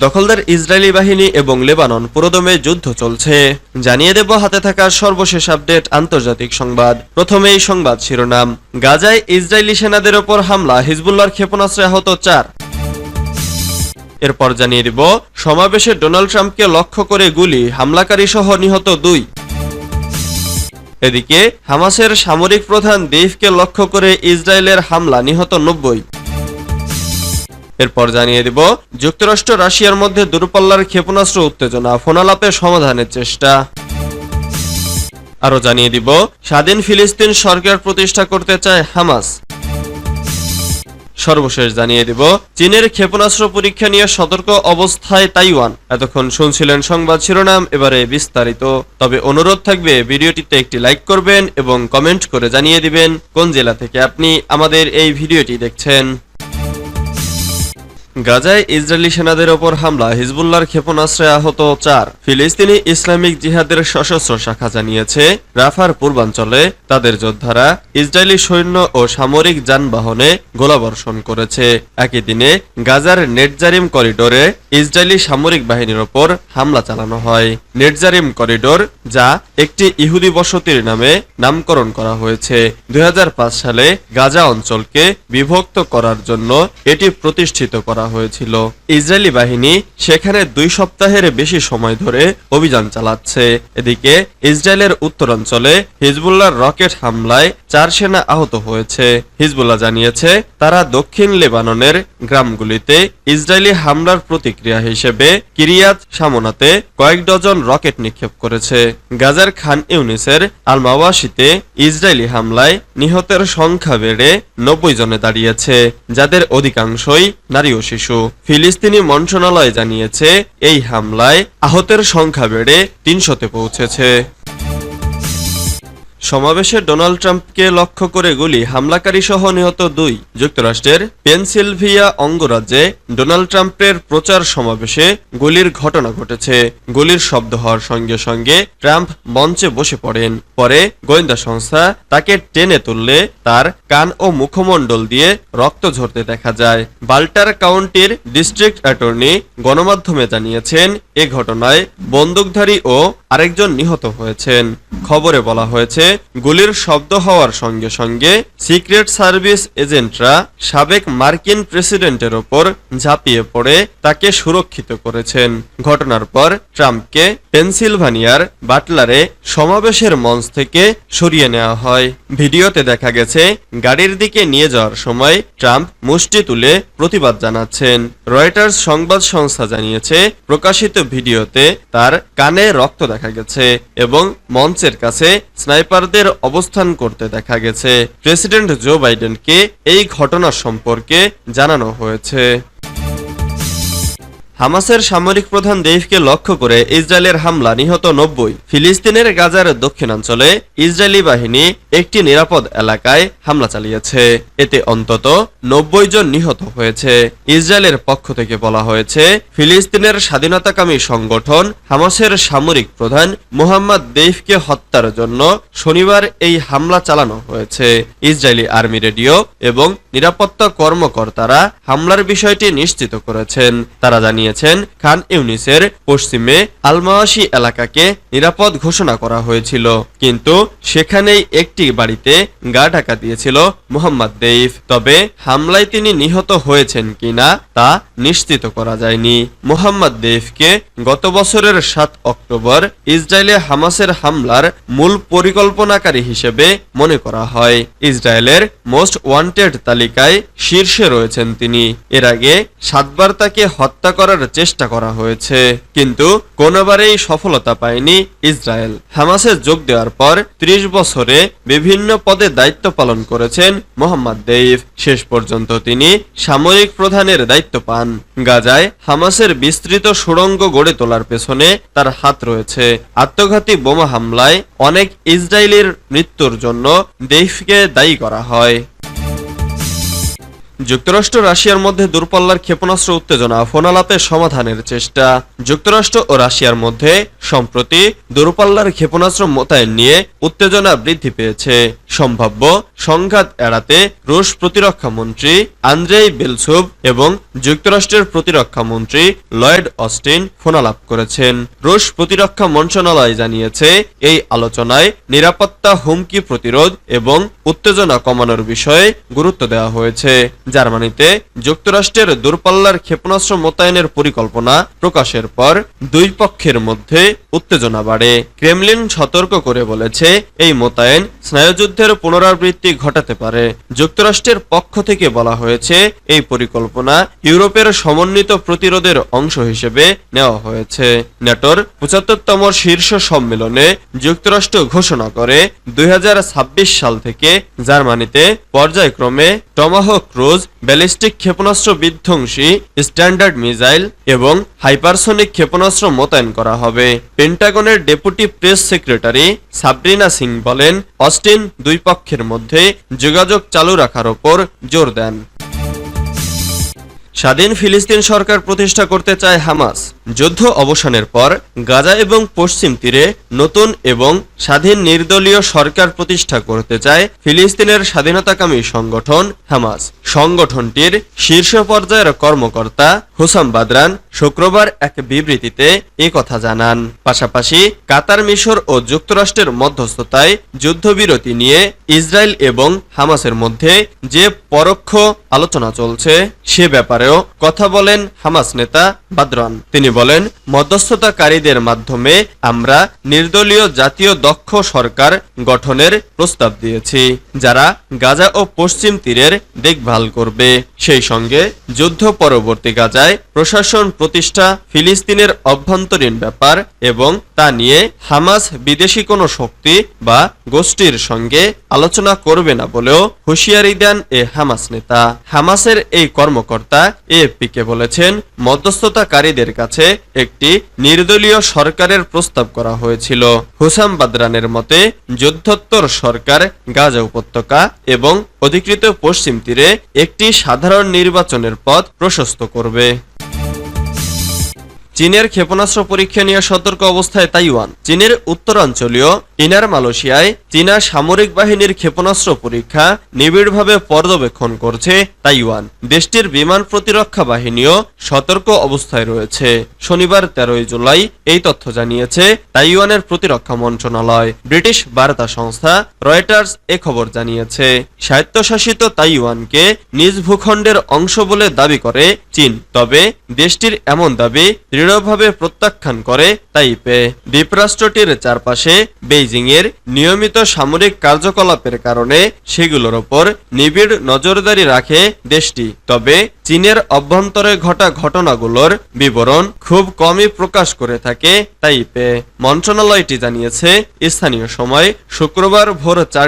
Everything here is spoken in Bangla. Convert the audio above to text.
দখলদার ইসরায়েলি বাহিনী এবং লেবানন পুরোদমে যুদ্ধ চলছে। জানিয়ে দেব হাতে থাকা সর্বশেষ আপডেট আন্তর্জাতিক সংবাদ। প্রথমেই সংবাদ শিরোনাম। গাজায় ইসরায়েলি সেনাদের ওপর হামলা, হিজবুল্লাহর ক্ষেপণাস্ত্রে আহত 4। এরপর জানিয়ে দিব সমাবেশে ডোনাল্ড ট্রাম্পকে লক্ষ্য করে গুলি, হামলাকারী সহ নিহত 2। এদিকে হামাসের সামরিক প্রধান দেইফকে লক্ষ্য করে ইসরায়েলের হামলা, নিহত 90। এরপর জানিয়ে দিব যুক্তরাষ্ট্র রাশিয়ার মধ্যে দূরপাল্লার ক্ষেপণাস্ত্র উত্তেজনা, ফোনালাপে সমাধানের চেষ্টা। আরো জানিয়ে দিব স্বাধীন ফিলিস্তিন সরকার প্রতিষ্ঠা করতে চায় হামাস। সর্বশেষ জানিয়ে দিব চীনের ক্ষেপণাস্ত্র পরীক্ষা নিয়ে সতর্ক অবস্থায় তাইওয়ান। এতক্ষণ শুনছিলেন সংবাদ শিরোনাম, এবারে বিস্তারিত। তবে অনুরোধ থাকবে ভিডিওটিতে একটি লাইক করবেন এবং কমেন্ট করে জানিয়ে দিবেন কোন জেলা থেকে আপনি আমাদের এই ভিডিওটি দেখছেন। গাজায় ইসরায়েলি সেনাদের ওপর হামলা, হিজবুল্লাহর ক্ষেপণাস্ত্রে আহত 4। ফিলিস্তিনি ইসলামিক জিহাদের সশস্ত্র শাখা জানিয়েছে রাফার পূর্বাঞ্চলে তাদের যোদ্ধারা ইসরায়েলি সৈন্য ও সামরিক যানবাহনে গোলাবর্ষণ করেছে। একই দিনে গাজার নেটজারিম করিডোরে ইসরায়েলি সামরিক বাহিনীর ওপর হামলা চালানো হয়। নেটজারিম করিডোর, যা একটি ইহুদি বসতির নামে নামকরণ করা হয়েছে, 2005 সালে গাজা অঞ্চলকে বিভক্ত করার জন্য এটি প্রতিষ্ঠিত করা হয়েছিল। ইসরায়েলি বাহিনী সেখানে 2 সপ্তাহের বেশি সময় ধরে অভিযান চালাচ্ছে। এদিকে ইসরায়েলের উত্তরাঞ্চলে হিজবুল্লাহর রকেট হামলায় 4 সেনা আহত হয়েছে। হিজবুল্লাহ জানিয়েছে তারা দক্ষিণ লেবাননের গ্রামগুলিতে ইসরায়েলি হামলার প্রতিক্রিয়া হিসেবে কিরিয়াত শামোনাতে কয়েক ডজন রকেট নিক্ষেপ করেছে। গাজার খান ইউনিসের আল মাওয়াশিতে ইসরায়েলি হামলায় নিহতের সংখ্যা বেড়ে 90 জনে দাঁড়িয়েছে, যাদের অধিকাংশই নারী ও শিশু। ফিলিস্তিনি মন্ত্রণালয় জানিয়েছে এই হামলায় আহতের সংখ্যা বেড়ে 300-তে পৌঁছেছে। সমাবেশে ডোনাল্ড ট্রাম্পকে লক্ষ্য করে গুলি, হামলাকারী সহ নিহত 2। যুক্তরাষ্ট্রের পেনসিলভিয়া অঙ্গরাজ্যে ডোনাল্ড ট্রাম্পের প্রচার সমাবেশে গুলির ঘটনা ঘটেছে। গুলির শব্দ হওয়ার সঙ্গে সঙ্গে ট্রাম্প মঞ্চে বসে পড়েন। পরে গোয়েন্দা সংস্থা তাকে টেনে তুললে তার কান ও মুখমণ্ডল দিয়ে রক্ত ঝরতে দেখা যায়। বাল্টার কাউন্টির ডিস্ট্রিক্ট অ্যাটর্নি গণমাধ্যমে জানিয়েছেন এ ঘটনায় বন্দুকধারী ও আরেকজন নিহত হয়েছেন। খবরে বলা হয়েছে গুলির শব্দ হওয়ার সঙ্গে সঙ্গে সিক্রেট সার্ভিস এজেন্টরা সাবেক মার্কিন প্রেসিডেন্টের ওপর ঝাঁপিয়ে পড়ে তাকে সুরক্ষিত করেছেন। ঘটনার পর ট্রাম্পকে পেনসিলভানিয়ার বাটলারে সমাবেশের মঞ্চ থেকে সরিয়ে নেওয়া হয়। ভিডিওতে দেখা গেছে গাড়ির দিকে নিয়ে যাওয়ার সময় ট্রাম্প মুষ্টি তুলে প্রতিবাদ জানাচ্ছেন। রয়টার্স সংবাদ সংস্থা জানিয়েছে প্রকাশিত ভিডিওতে তার কানে রক্ত দেখা গেছে এবং মঞ্চের কাছে স্নাইপারদের অবস্থান করতে দেখা গেছে। প্রেসিডেন্ট জো বাইডেনকে এই ঘটনা সম্পর্কে জানানো হয়েছে। হামাসের সামরিক প্রধান দেইফকে লক্ষ্য করে ইসরায়েলের হামলা, নিহত 90। ফিলিস্তিনের গাজার দক্ষিণাঞ্চলে ইসরায়েলি বাহিনী একটি নিরাপদ এলাকায় হামলা চালিয়েছে। এতে অন্তত 90 জন নিহত হয়েছে। ইসরায়েলের পক্ষ থেকে বলা হয়েছে ফিলিস্তিনের স্বাধীনতাকামী সংগঠন হামাসের সামরিক প্রধান মোহাম্মদ দেইফকে হত্যার জন্য শনিবার এই হামলা চালানো হয়েছে। ইসরায়েলি আর্মি রেডিও এবং নিরাপত্তা কর্মকর্তারা হামলার বিষয়টি নিশ্চিত করেছেন। তারা জানিয়েছেন খান ইউনিসের পশ্চিমে আলমাওয়াশি এলাকাকে নিরাপদ ঘোষণা করা হয়েছিল, কিন্তু সেখানেই একটি বাড়িতে গা ঢাকা দিয়েছিল মোহাম্মদ দেইফ। তবে হামলায় তিনি নিহত হয়েছেন কিনা তা নিশ্চিত করা যায়নি। মোহাম্মদ দেইফকে গত বছরের 7 অক্টোবর ইসরায়েলে হামাসের হামলার মূল পরিকল্পনাকারী হিসেবে মনে করা হয়। ইসরায়েলের মোস্ট ওয়ান্টেড তালিকায় শীর্ষে রয়েছেন তিনি। এর আগে 7 বার তাকে হত্যা করার চেষ্টা করা হয়েছে, কিন্তু কোনোবারেই সফলতা পায়নি ইসরায়েল। হামাসে যোগ দেওয়ার পর 30 বছরে বিভিন্ন পদে দায়িত্ব পালন করেছেন মোহাম্মদ দেইফ। শেষ পর্যন্ত তিনি সামরিক প্রধানের দায়িত্ব পান। গাজায় হামাসের বিস্তৃত সুড়ঙ্গ গড়ে তোলার পেছনে তার হাত রয়েছে। আত্মঘাতী বোমা হামলায় অনেক ইসরায়েলির মৃত্যুর জন্য দেইফকে দায়ী করা হয়। যুক্তরাষ্ট্র রাশিয়ার মধ্যে দূরপাল্লার ক্ষেপণাস্ত্র উত্তেজনা, ফোনালাপে সমাধানের চেষ্টা। যুক্তরাষ্ট্র ও রাশিয়ার মধ্যে সম্প্রতি দূরপাল্লার ক্ষেপণাস্ত্র মোতায়েন নিয়ে উত্তেজনা বৃদ্ধি পেয়েছে। সম্ভাব্য সংঘাত এড়াতে রুশ প্রতিরক্ষা মন্ত্রী আন্দ্রেই বেলসুভ এবং যুক্তরাষ্ট্রের প্রতিরক্ষা মন্ত্রী লয়েড অস্টিন ফোনালাপ করেছেন। রুশ প্রতিরক্ষা মন্ত্রণালয় জানিয়েছে, এই আলোচনায় নিরাপত্তা হুমকি প্রতিরোধ এবং উত্তেজনা কমানোর বিষয়ে গুরুত্ব দেওয়া হয়েছে। জার্মানিতে যুক্তরাষ্ট্রের দূরপাল্লার ক্ষেপণাস্ত্র মোতায়েনের পরিকল্পনা প্রকাশের পর দুই পক্ষের মধ্যে উত্তেজনা বাড়ে। ক্রেমলিন সতর্ক করে বলেছে, এই মোতায়েন স্নায়ুযুদ্ধের পুনরাবৃত্তি ঘটাতে পারে। যুক্তরাষ্ট্রের পক্ষ থেকে বলা হয়েছে, এই পরিকল্পনা ইউরোপের সমন্বিত প্রতিরোধের অংশ হিসেবে নেওয়া হয়েছে। ন্যাটোর ৭৫তম শীর্ষ সম্মেলনে যুক্তরাষ্ট্র ঘোষণা করে ২০২৬ সাল থেকে জার্মানিতে পর্যায়ক্রমে টমাহক ক্রুজ ব্যালিস্টিক ক্ষেপণাস্ত্র বিধ্বংসী স্ট্যান্ডার্ড মিসাইল এবং হাইপারসনিক ক্ষেপণাস্ত্র মোতায়েন করা হবে। পেন্টাগনের deputy press secretary Sabrina Singh বলেন, অস্টিন দুই পক্ষের মধ্যে যোগাযোগ চালু রাখার ওপর জোর দেন। স্বাধীন ফিলিস্তিন সরকার প্রতিষ্ঠা করতে চায় হামাস। যুদ্ধ অবসানের পর গাজা এবং পশ্চিম তীরে নতুন এবং স্বাধীন নির্দলীয় সরকার প্রতিষ্ঠা করতে চায় ফিলিস্তিনের স্বাধীনতাকামী সংগঠন হামাস। সংগঠনটির শীর্ষ পর্যায়ের কর্মকর্তা হুসাম বাদরান শুক্রবার এক বিবৃতিতে এ কথা জানান। পাশাপাশি কাতার, মিশর ও যুক্তরাষ্ট্রের মধ্যস্থতায় যুদ্ধবিরতি নিয়ে ইসরায়েল এবং হামাসের মধ্যে যে পরোক্ষ আলোচনা চলছে সে ব্যাপারেও কথা বলেন হামাস নেতা বাদরান। তিনি বলেন, মধ্যস্থতাকারীদের মাধ্যমে আমরা নির্দলীয় জাতীয় দক্ষ সরকার গঠনের প্রস্তাব দিয়েছি, যারা গাজা ও পশ্চিম তীরের দেখভাল করবে। সেই সঙ্গে যুদ্ধ পরবর্তী গাজায় প্রশাসন প্রতিষ্ঠা ফিলিস্তিনের অভ্যন্তরীণ ব্যাপার এবং তা নিয়ে হামাস বিদেশি কোনো শক্তি বা গোষ্ঠীর সঙ্গে আলোচনা করবে না বলেও হুঁশিয়ারি দেন এ হামাস নেতা। হামাসের এই কর্মকর্তা এএফপিকে বলেছেন, মধ্যস্থতাকারীদের কাছে একটি নির্দলীয় সরকারের প্রস্তাব করা হয়েছিল। হুসাম বাদরানের মতে, যুদ্ধোত্তর সরকার গাজা উপত্যকা এবং অধিকৃত পশ্চিম তীরে একটি সাধারণ নির্বাচনের পথ প্রশস্ত করবে। চীনের ক্ষেপণাস্ত্র পরীক্ষা নিয়ে সতর্ক অবস্থায় তাইওয়ান। চীনের উত্তরাঞ্চলীয় ইনার মালয়েশিয়ায় চীনা সামরিক বাহিনীর ক্ষেপণাস্ত্র পরীক্ষা নিবিড়ভাবে পর্যবেক্ষণ করছে তাইওয়ান। দেশটির বিমান প্রতিরক্ষা বাহিনীও সতর্ক অবস্থায় রয়েছে। শনিবার ১৩ জুলাই এই তথ্য জানিয়েছে তাইওয়ানের প্রতিরক্ষা মন্ত্রণালয়। ব্রিটিশ বার্তা সংস্থা রয়টার্স এ খবর জানিয়েছে। স্বায়ত্তশাসিত তাইওয়ানকে নিজ ভূখণ্ডের অংশ বলে দাবি করে চীন, তবে দেশটির এমন দাবি দৃঢ়ভাবে প্রত্যাখ্যান করে তাইপে। দ্বীপরাষ্ট্রটির চারপাশে বেইজিং এর নিয়মিত সামরিক কার্যকলাপের কারণে সেগুলোর ওপর নিবিড় নজরদারি রাখে দেশটি, তবে চীনের অভ্যন্তরে ঘটা ঘটনাগুলোর বিবরণ খুব কমই প্রকাশ করে থাকে তাইপে। মন্ত্রণালয়টি জানিয়েছে, স্থানীয় সময় শুক্রবার ভোর ৪